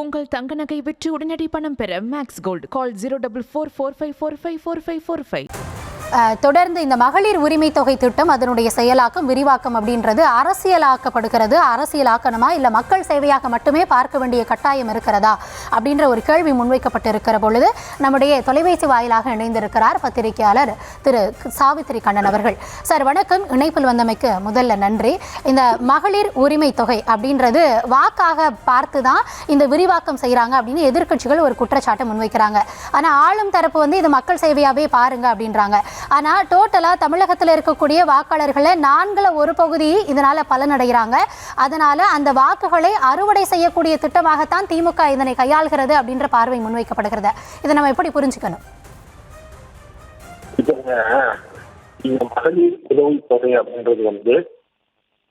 உங்கள் தங்க நகை விற்று உடனடி பணம் பெற மேக்ஸ் கோல்ட் கால் 04445454545. தொடர்ந்து இந்த மகளிர் உரிமை தொகை திட்டம் அதனுடைய செயலாக்கம் விரிவாக்கம் அப்படின்றது அரசியலாக்கப்படுகிறது. அரசியலாக்கணுமா இல்லை மக்கள் சேவையாக மட்டுமே பார்க்க வேண்டிய கட்டாயம் இருக்கிறதா அப்படின்ற ஒரு கேள்வி முன்வைக்கப்பட்டிருக்கிற பொழுது நம்முடைய தொலைபேசி வாயிலாக இணைந்திருக்கிறார் பத்திரிகையாளர் திரு சாவித்திரி கண்ணன் அவர்கள். சார் வணக்கம், இணைப்பில் வந்தமைக்கு முதல்ல நன்றி. இந்த மகளிர் உரிமை தொகை அப்படின்றது வாக்காக பார்த்து தான் இந்த விரிவாக்கம் செய்கிறாங்க அப்படின்னு எதிர்க்கட்சிகள் ஒரு குற்றச்சாட்டை முன்வைக்கிறாங்க. ஆனால் ஆளும் தரப்பு இது மக்கள் சேவையாகவே பாருங்க அப்படின்றாங்க. ஆனால் டோட்டலாக தமிழகத்தில் இருக்கக்கூடிய வாக்காளர்களை 1/4 பகுதி இதனால் பலனடைகிறாங்க. அதனால் அந்த வாக்குகளை அறுவடை செய்யக்கூடிய திட்டமாகத்தான் திமுக இதனை கையாள்கிறது அப்படின்ற பார்வை முன்வைக்கப்படுகிறது. இதை நம்ம எப்படி புரிஞ்சுக்கணும்? இந்த மகளிர் உதவி தொகை அப்படின்றது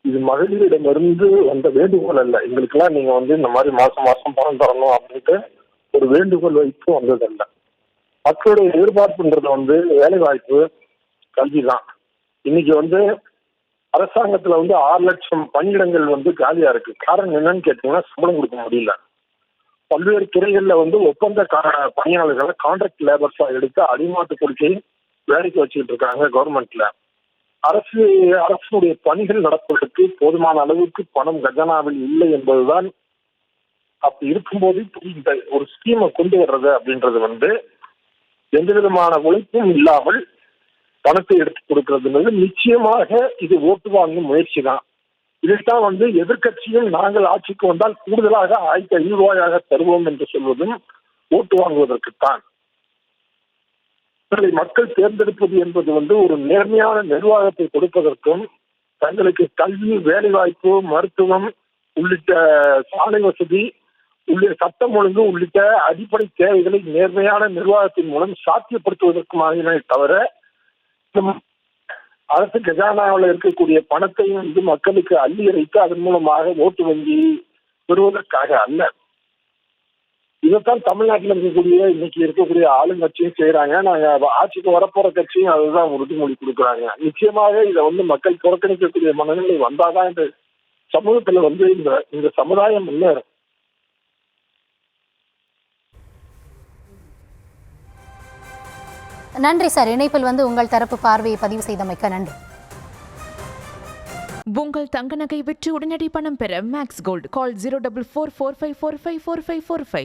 இது மகளிரிடமிருந்து வந்த வேண்டுகோள் அல்ல. எங்களுக்கெல்லாம் நீங்க இந்த மாதிரி மாசம் மாசம் பணம் தரணும் அப்படின்ட்டு ஒரு வேண்டுகோள் வைத்து வந்ததல்ல. மக்களுடைய எதிர்பார்ப்புன்றது வேலை வாய்ப்பு, கல்வி தான். இன்னைக்கு அரசாங்கத்துல 6 லட்சம் பணியிடங்கள் காலியா இருக்கு. காரணம் என்னன்னு கேட்டீங்கன்னா, சம்பளம் கொடுக்க முடியல. பல்வேறு துறைகள்ல ஒப்பந்த பணியாளர்களை கான்ட்ராக்ட் லேபர்ஸா எடுத்து அடிமாட்டு கொடுத்து வேலைக்கு வச்சுக்கிட்டு இருக்காங்க கவர்மெண்ட்ல. அரசுடைய பணிகள் நடப்பதற்கு போதுமான அளவுக்கு பணம் கஜனாவில் இல்லை என்பதுதான். அப்படி இருக்கும்போது இந்த ஒரு ஸ்கீமை கொண்டு வர்றது அப்படின்றது எந்த விதமான உழைப்பும் இல்லாமல் பணத்தை எடுத்து கொடுக்கிறது நிச்சயமாக இது ஓட்டு வாங்கும் முயற்சி தான். இதைத்தான் எதிர்கட்சியும் நாங்கள் ஆட்சிக்கு வந்தால் கூடுதலாக 1500 ரூபாயாக தருவோம் என்று சொல்வதும் ஓட்டு வாங்குவதற்குத்தான். மக்கள் தேர்ந்தெடுப்பது என்பது ஒரு நேர்மையான நிர்வாகத்தை கொடுப்பதற்கும், தங்களுக்கு கல்வி, வேலைவாய்ப்பு, மருத்துவம் உள்ளிட்ட சாலை வசதி, சட்டம் ஒழுங்கு உள்ளிட்ட அடிப்படை தேவைகளை நேர்மையான நிர்வாகத்தின் மூலம் சாத்தியப்படுத்துவதற்குமாக தவிர அரசு கஜானாவில் இருக்கக்கூடிய பணத்தையும் மக்களுக்கு அள்ளி இறைத்து அதன் மூலமாக ஓட்டு வங்கி பெறுவதற்காக அல்ல. இதைத்தான் தமிழ்நாட்டில் இன்னைக்கு இருக்கக்கூடிய ஆளுங்கட்சியும் செய்யறாங்க. நாங்க ஆட்சிக்கு வரப்போற கட்சியும் அதுதான் உறுதிமொழி கொடுக்குறாங்க. நிச்சயமாக இதை மக்கள் புறக்கணிக்கக்கூடிய மனநிலை வந்தாதான் இந்த சமூகத்துல இந்த சமுதாயம் முன்னேறும். நன்றி சார். இணைப்பில் உங்கள் தரப்பு பார்வையை பதிவு செய்தமைக்க நன்றி. உங்கள் தங்க நகை விற்று உடனடி பணம் பெற மேக்ஸ் கோல்ட் கால் 04445454545.